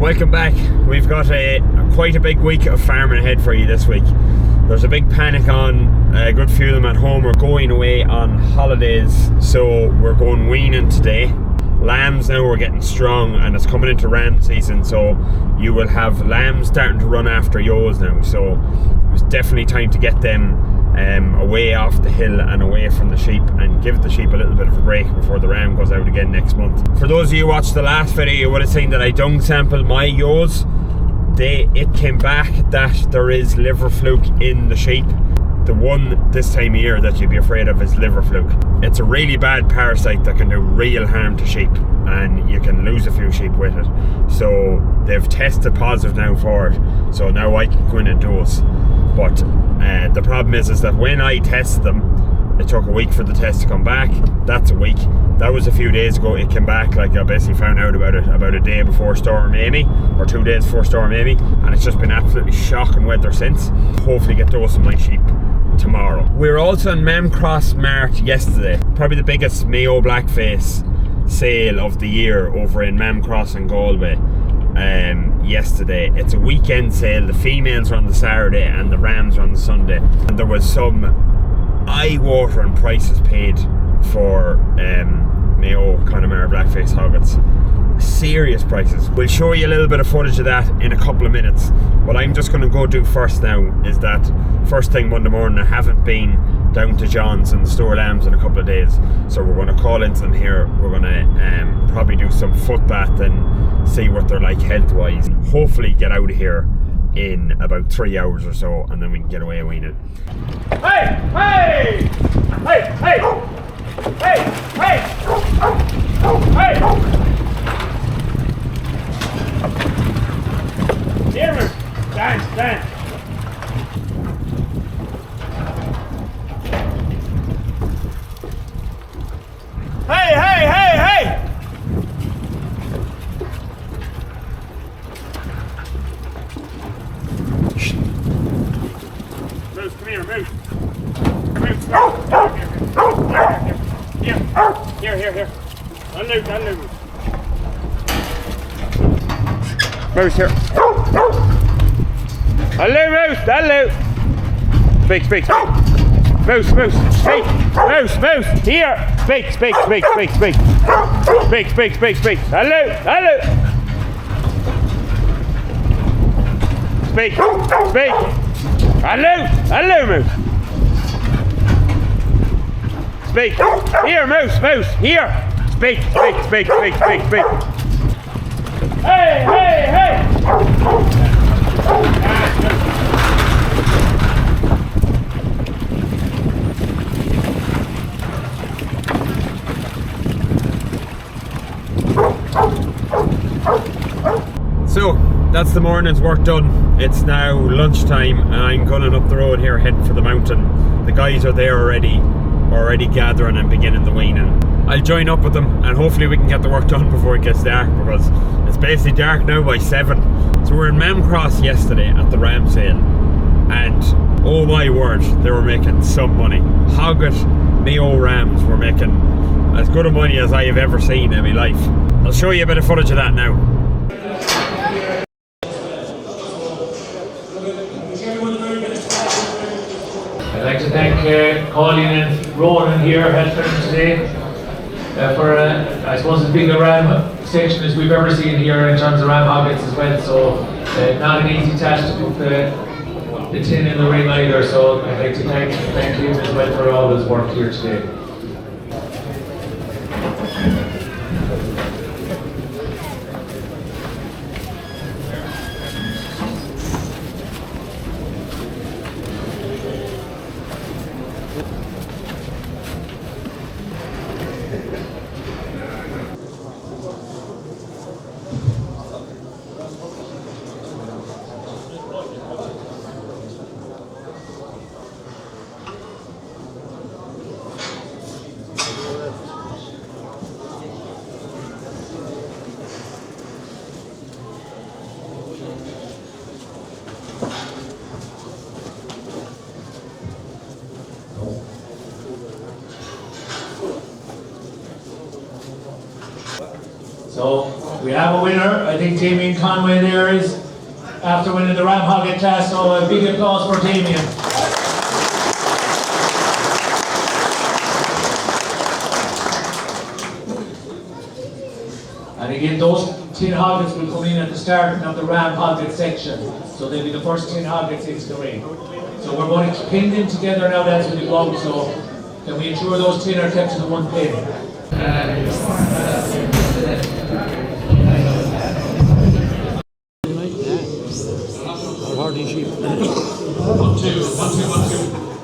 Welcome back. We've got quite a big week of farming ahead for you this week. There's a big panic on a good few of them at home. We're going away on holidays, so we're going weaning today. Lambs now are getting strong and it's coming into ram season, so you will have lambs starting to run after ewes now. So it's definitely time to get them away off the hill and away from the sheep and give the sheep a little bit of a break before the ram goes out again next month. For those of you who watched the last video, you would have seen that I dung sampled my ewes. It came back that there is liver fluke in the sheep. The one this time of year that you'd be afraid of is liver fluke. It's a really bad parasite that can do real harm to sheep and you can lose a few sheep with it. So they've tested positive now for it, so now I can go in and dose. But the problem is that when I tested them, it took a week for the test to come back. That's a week. That was a few days ago. It came back, like I basically found out about it about a day before Storm Amy, or 2 days before Storm Amy, and it's just been absolutely shocking weather since. Hopefully get dosing my sheep tomorrow. We were also in Memcross Mart yesterday, probably the biggest Mayo Blackface sale of the year over in Memcross and Galway. Yesterday, it's a weekend sale. The females are on the Saturday and the rams are on the Sunday, and there was some eye-watering prices paid for Mayo Connemara Blackface hoggets. Serious prices. We'll show you a little bit of footage of that in a couple of minutes. What I'm just going to go do first now is that first thing Monday morning, I haven't been down to John's and store lambs in a couple of days, so we're going to call into them here. We're going to probably do some foot bath and see what they're like health wise. Hopefully get out of here in about 3 hours or so, and then we can get away weaning. Hey! Hey! Hey! Hey! Hey! Hey! Hey! Here, stand, stand. Hey, hey, hey, hey! Shh. Moose, come here, Moose. Moose, here. Unload. Moose here. Hello, Moose, hello. Speak. Moose, speak. Moose, here. Speak. Hello. Speak. Hello, Moose. Speak. Here, Moose, here. Speak. Hey! So that's the morning's work done. It's now lunchtime and I'm gunning up the road here heading for the mountain. The guys are there already gathering and beginning the weaning. I'll join up with them and hopefully we can get the work done before it gets dark, because it's basically dark now by 7. So we're in Memcross yesterday at the ram sale, and oh my word, they were making some money. Hogget Mayo rams were making as good a money as I have ever seen in my life. I'll show you a bit of footage of that now. I'd like to thank Colleen and Ronan here helping today for I suppose as big a ram section as we've ever seen here in terms of ram hoggets as well. So not an easy task to put the tin in the ring either. So I'd like to thank him as well for all his work here today. So We have a winner. I think Damien Conway there is after winning the Ram Hogget class, so a big applause for Damien. And again, those tin hoggets will come in at the start of the Ram Hogget section. So they'll be the first tin hoggets into the ring. So we're going to pin them together now as we go out, so can we ensure those tin are kept to the one pin? One, two.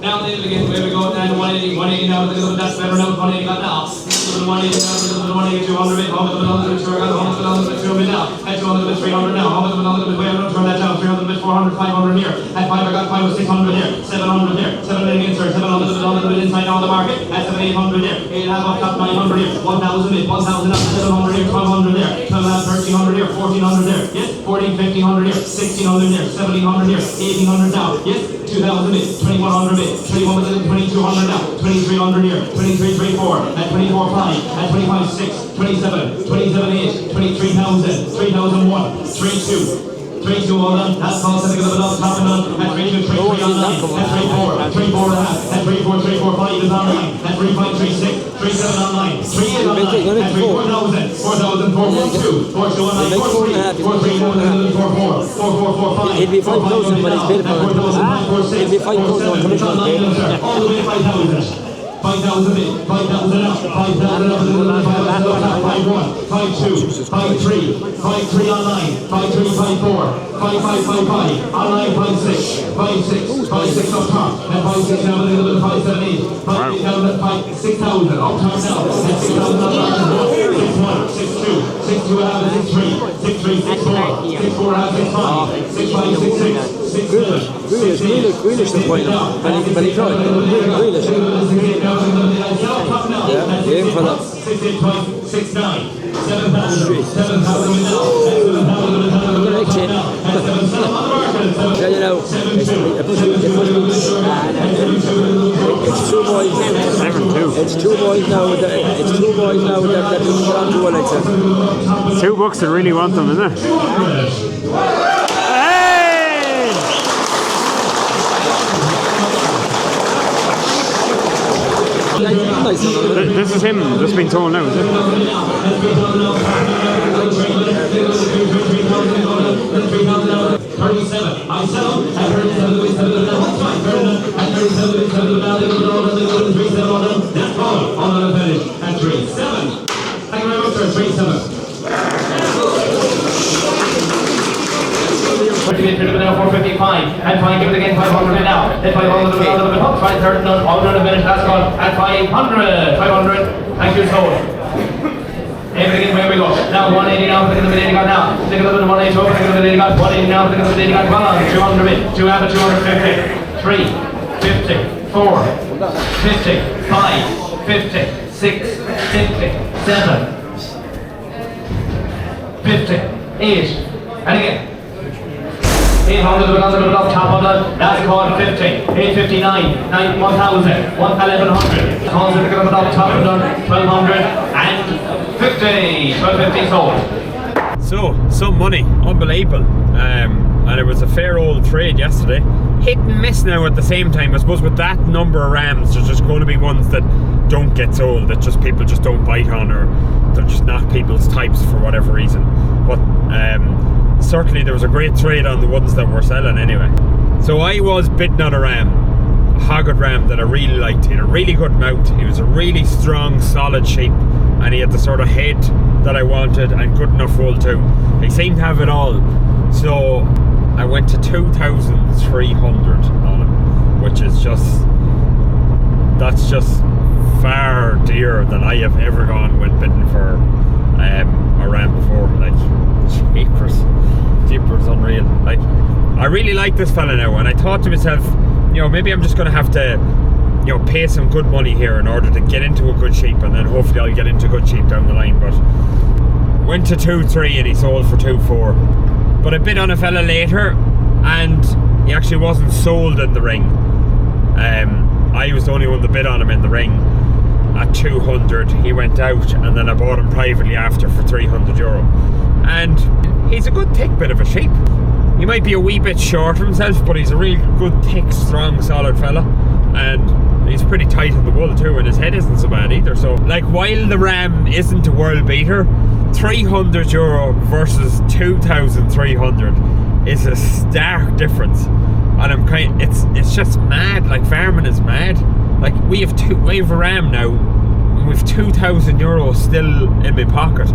Now then again, where we go down to 180 now, that's better now, 180 got now. 180 now, 180, 200 bit, 100 bit, 200 now, at 200 bit, 300 now, 100 bit, way I'm going to turn that down, 300 bit, 400, 500 here, at 5 I got 5 or 600 here, 700 here, 700 insert, 700 bit inside now on the market, at 7, 800 here, 8 half up top, 900 here, 1000 bit, 1000 up, 700 here, 1200 there, 12 half, 1300 here, 1400 there, yes, 14, 1500 here, 1600 here, 1700 here, 1800 now, yes, 2000 bit, 2100 bit, 2200 now, 2300 here, 23, 34, at 24, 5, at 25, 6, 27, 27, 8, 23,000, 3001, 32, 32 all done, that's all setting up enough, top and on, at 32, 33 on 9, at 34, 34 and a half, at 34, 34, 5 is on 9, at 35, 36, 37 on 9, 3 is on 9, at 4,000, 4,000, 412, 42 on 9, 43, 43, 44, 4, 5, It'd be 5,000, but it's paid for. It'd be 5,000 on commission. All the way 5,000. 5,000 bid, 5,000 up, 5,000 up, 5,1, 5,2, 5,3, 5,3 online, 5,3, 5,4, 5,5, 5,5, online 5,6, 5,6, 5,6 up top, and 5,6 down a little bit, 5,7, 8, 5,8 down at 6,000, up top now, and 6,000 up top, 6,1, 6,2, 6,2 out of 6,3, 6,3, 6,4, 6,4 out of 6,5, 6,5, 6,6, 6,7, Grealish the point now, but he tried. Grealish. Yeah, game for that. 6,9, 7,000, 7,000 You know, it's two boys. 7-2. It's two boys now. It's two boys now that are on to one like that. 2 bucks that really want them, isn't it? This is him just being told now, is it? 37, I sell them, at 37, that's all, on the finish, at 3-7. Thank you very much, sir, 3-7. 455, and 5, give it again, 500 now, then 500, another bit up, 530, all done a minute, last call, at 500, 500, thank you, sold. Everything, where we go, now 180 now, think of the bit 80 got now, think of the bit 180 over, think of the bit 80 got, 180 now, think of the bit 80 got, 200 bit, 2 out of 250, 3, 50, 4, 50, 5, 50, 6, 50, 7, 50, 8, and again. 800 up top of that, that's called 50, 859, 1,000, 1,100. Calls it up top of that, 1,200 and 50, 1,250 sold. So, some money, unbelievable. And it was a fair old trade yesterday. Hit and miss now at the same time. I suppose with that number of rams, there's just going to be ones that don't get sold, that just people just don't bite on, or they're just not people's types for whatever reason. But certainly there was a great trade on the ones that were selling anyway. So I was bidding on a ram, a Hogget ram that I really liked. He had a really good mouth, he was a really strong, solid sheep, and he had the sort of head that I wanted and good enough wool too. He seemed to have it all. So I went to 2,300 on him, which is that's just far dearer than I have ever gone when bidding for a ram before. Like, jeepers, unreal. Like, I really like this fella now, and I thought to myself, you know, maybe I'm just going to have to, you know, pay some good money here in order to get into a good sheep, and then hopefully I'll get into good sheep down the line. But went to 2,300 and he sold for 2,400. But I bid on a fella later, and he actually wasn't sold in the ring. I was the only one that bid on him in the ring, at 200. He went out, and then I bought him privately after for €300. And he's a good thick bit of a sheep. He might be a wee bit short of himself, but he's a really good, thick, strong, solid fella. And he's pretty tight in the wool too, and his head isn't so bad either. So, like, while the ram isn't a world beater, €300 versus 2,300 is a stark difference. And I'm it's just mad. Like, farming is mad. Like, we have a ram now, and we've €2,000 still in my pocket.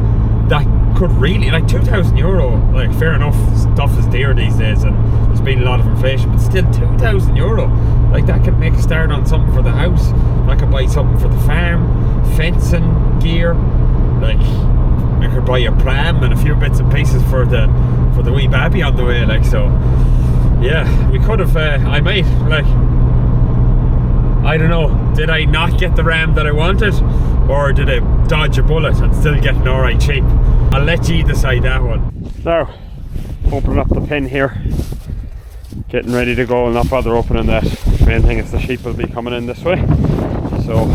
That could really, like, €2,000, like, fair enough, stuff is dear these days and there's been a lot of inflation, but still €2,000, like, that could make a start on something for the house. I could buy something for the farm, fencing gear, like, I could buy a pram and a few bits and pieces for the wee baby on the way, like. So yeah, we could have, I might, like, I don't know, did I not get the ram that I wanted, or did I dodge a bullet and still get an alright cheap? I'll let you decide that one. Now, opening up the pin here, getting ready to go. I'll not bother opening that. Main thing is the sheep will be coming in this way, so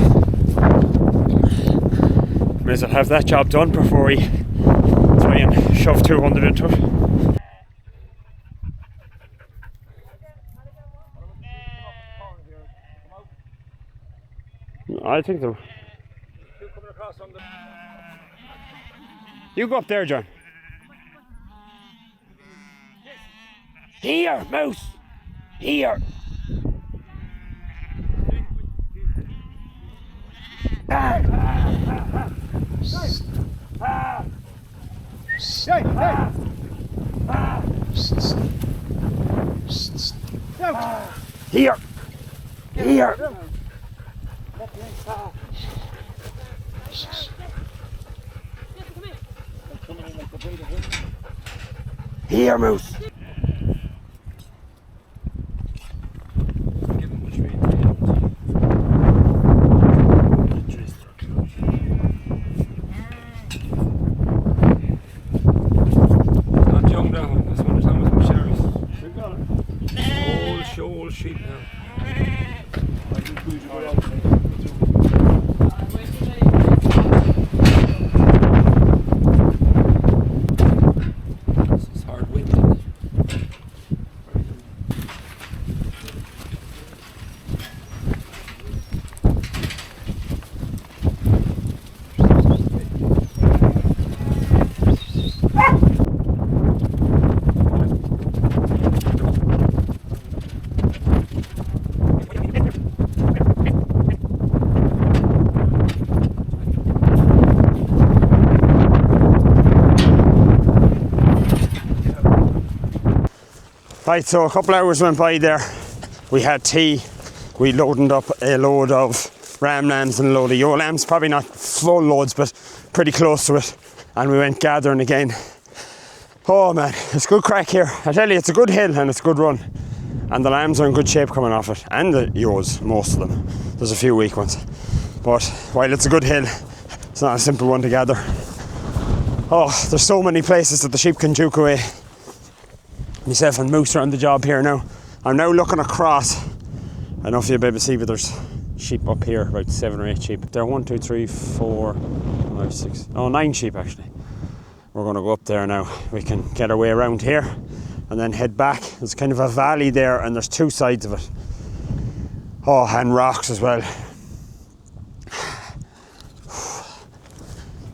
may as well have that job done before we try and shove 200 into it. I think so. You go up there, John. Here, mouse. Here. Here. Here. Here, moose. Old sheep now. It's hard wind. Right, so a couple hours went by there. We had tea. We loaded up a load of ram lambs and a load of ewe lambs. Probably not full loads, but pretty close to it. And we went gathering again. Oh man, it's good crack here. I tell you, it's a good hill and it's a good run. And the lambs are in good shape coming off it. And the ewes, most of them. There's a few weak ones. But while it's a good hill, it's not a simple one to gather. Oh, there's so many places that the sheep can juke away. Myself and Moose are on the job here now. I'm now looking across. I don't know if you'll be able to see, but there's sheep up here, about 7 or 8 sheep. There are 1, 2, 3, 4, 5, 6, 9 sheep actually. We're going to go up there now. We can get our way around here and then head back. There's kind of a valley there and there's 2 sides of it. Oh, and rocks as well.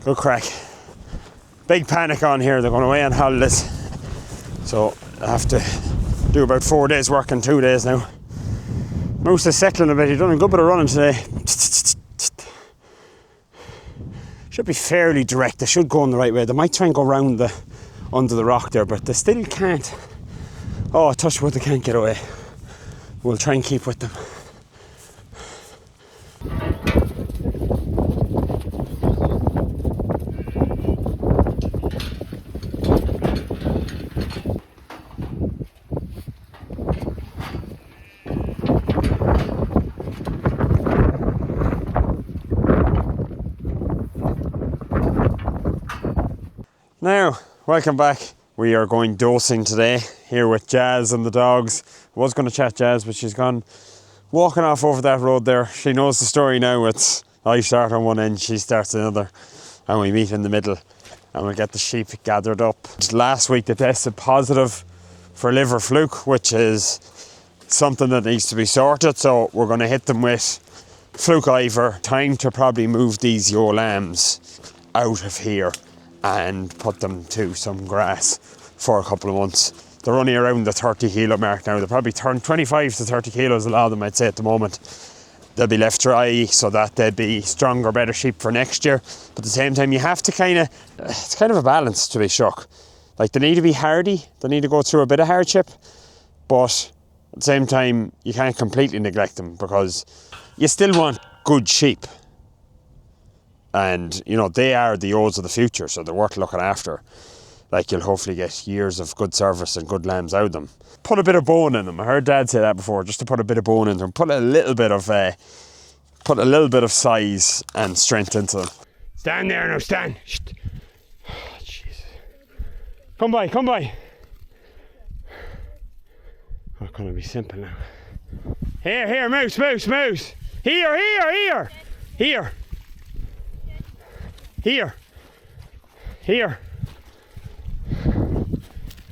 Good crack. Big panic on here. They're going away on holidays. So I have to do about 4 days work in 2 days now. Moose is settling a bit. He's done a good bit of running today. Should be fairly direct. They should go in the right way. They might try and go round under the rock there, but they still can't. Oh, touch wood, they can't get away. We'll try and keep with them. Now, welcome back. We are going dosing today here with Jazz and the dogs. I was going to chat Jazz, but she's gone walking off over that road there. She knows the story now. It's I start on one end, she starts another, and we meet in the middle, and we get the sheep gathered up. Last week they tested positive for liver fluke, which is something that needs to be sorted, so we're going to hit them with fluke Ivor. Time to probably move these ewe lambs out of here and put them to some grass for a couple of months. They're only around the 30 kilo mark now. They're probably 25 to 30 kilos, a lot of them I'd say at the moment. They'll be left dry so that they'd be stronger, better sheep for next year. But at the same time, you have to it's kind of a balance to be shook. Like, they need to be hardy, they need to go through a bit of hardship, but at the same time, you can't completely neglect them because you still want good sheep. And, you know, they are the ewes of the future, so they're worth looking after. Like, you'll hopefully get years of good service and good lambs out of them. Put a bit of bone in them. I heard Dad say that before, just to put a bit of bone in them. Put a little bit of size and strength into them. Stand there now, stand. Shh. Oh, Jesus. Come by. Oh, it's gonna be simple now. Here, moose. Here.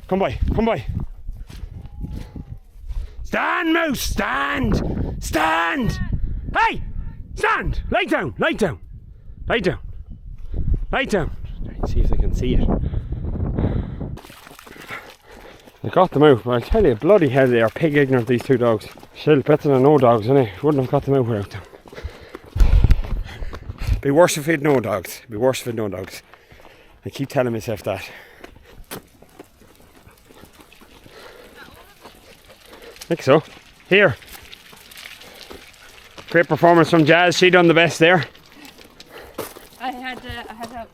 Come by. Stand, mouse, stand. Hey, stand. Lie down. See if they can see it. I got them out, but I tell you, bloody hell, they are pig ignorant, these two dogs. Shell better than no dogs, innit? Wouldn't have got them out without them. Be worse if we had no dogs. I keep telling myself that. I think so. Here. Great performance from Jazz. She done the best there. I had help.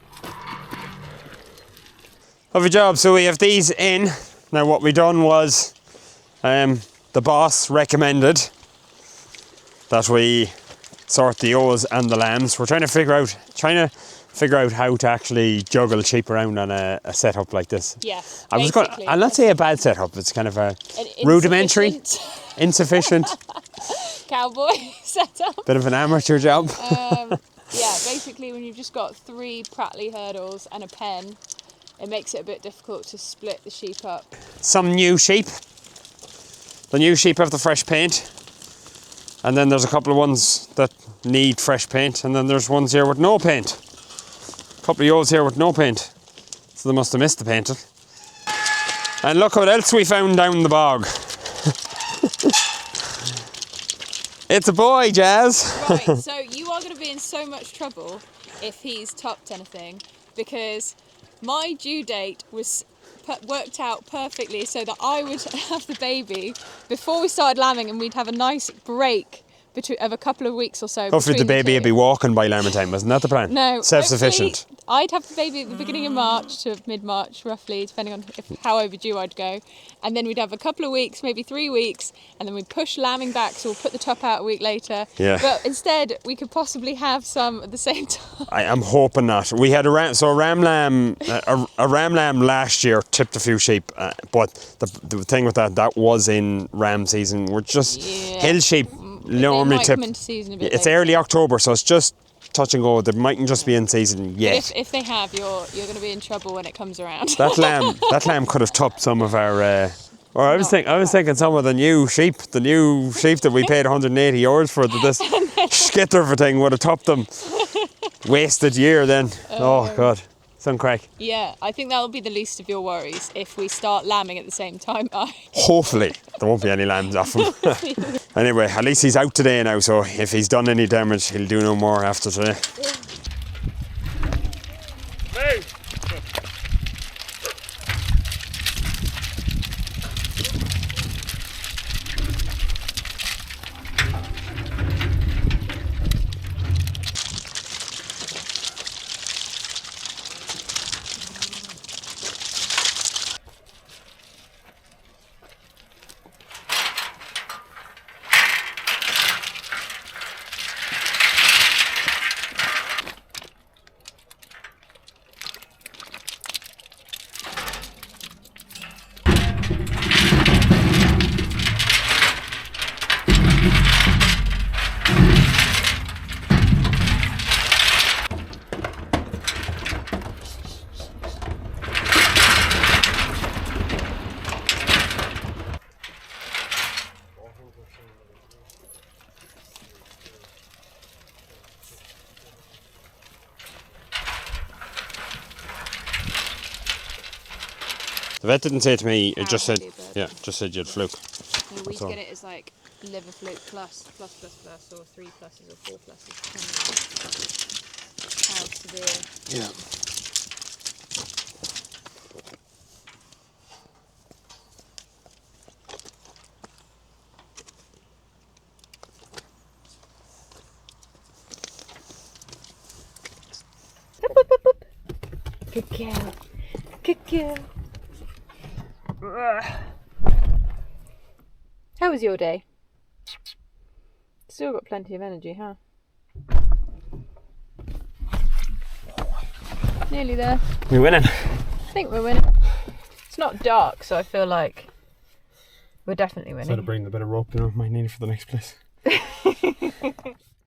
Lovely job. So we have these in. Now what we done was, the boss recommended that we sort the ewes and the lambs. We're trying to figure out how to actually juggle sheep around on a setup like this. Yes. I'll not say a bad setup. It's kind of a rudimentary, insufficient cowboy setup. Bit of an amateur job. Yeah, basically when you've just got 3 prattly hurdles and a pen, it makes it a bit difficult to split the sheep up. Some new sheep. The new sheep have the fresh paint. And then there's a couple of ones that need fresh paint. And then there's ones here with no paint. A couple of ewes here with no paint. So they must have missed the painting. And look what else we found down the bog. It's a boy, Jazz. Right, so you are going to be in so much trouble if he's topped anything, because my due date was worked out perfectly so that I would have the baby before we started lambing, and we'd have a nice break of a couple of weeks or so. Hopefully the baby would be walking by lambing time, wasn't that the plan? No. Self-sufficient. I'd have the baby at the beginning of March to mid-March, roughly, depending on how overdue I'd go. And then we'd have a couple of weeks, maybe 3 weeks, and then we'd push lambing back, so we'll put the top out a week later. Yeah. But instead, we could possibly have some at the same time. I am hoping not. We had a ram lamb last year tipped a few sheep, but the thing with that was in ram season. We're just hill sheep normally tip. It's early October, so it's just touch and go. They mightn't just be in season yet. If they have, you're going to be in trouble when it comes around. That lamb could have topped some of our. Or I was thinking some of the new sheep that we paid 180 euros for. This skitter thing would have topped them. Wasted year then. Oh God, some crack. Yeah, I think that'll be the least of your worries if we start lambing at the same time. Hopefully there won't be any lambs off him. Anyway, at least he's out today now, so if he's done any damage, he'll do no more after today. Hey. The vet didn't say it to me. It just said, Apparently, but- yeah, just said you had fluke. No, we That's all. get it as like liver fluke plus, or 3 pluses or 4 pluses, depending on how severe. Yeah. Good girl. Good girl. How was your day? Still got plenty of energy, huh? Nearly there. We winning. I think we're winning. It's not dark, so I feel like we're definitely winning. So to bring a bit of rope, might need it for the next place.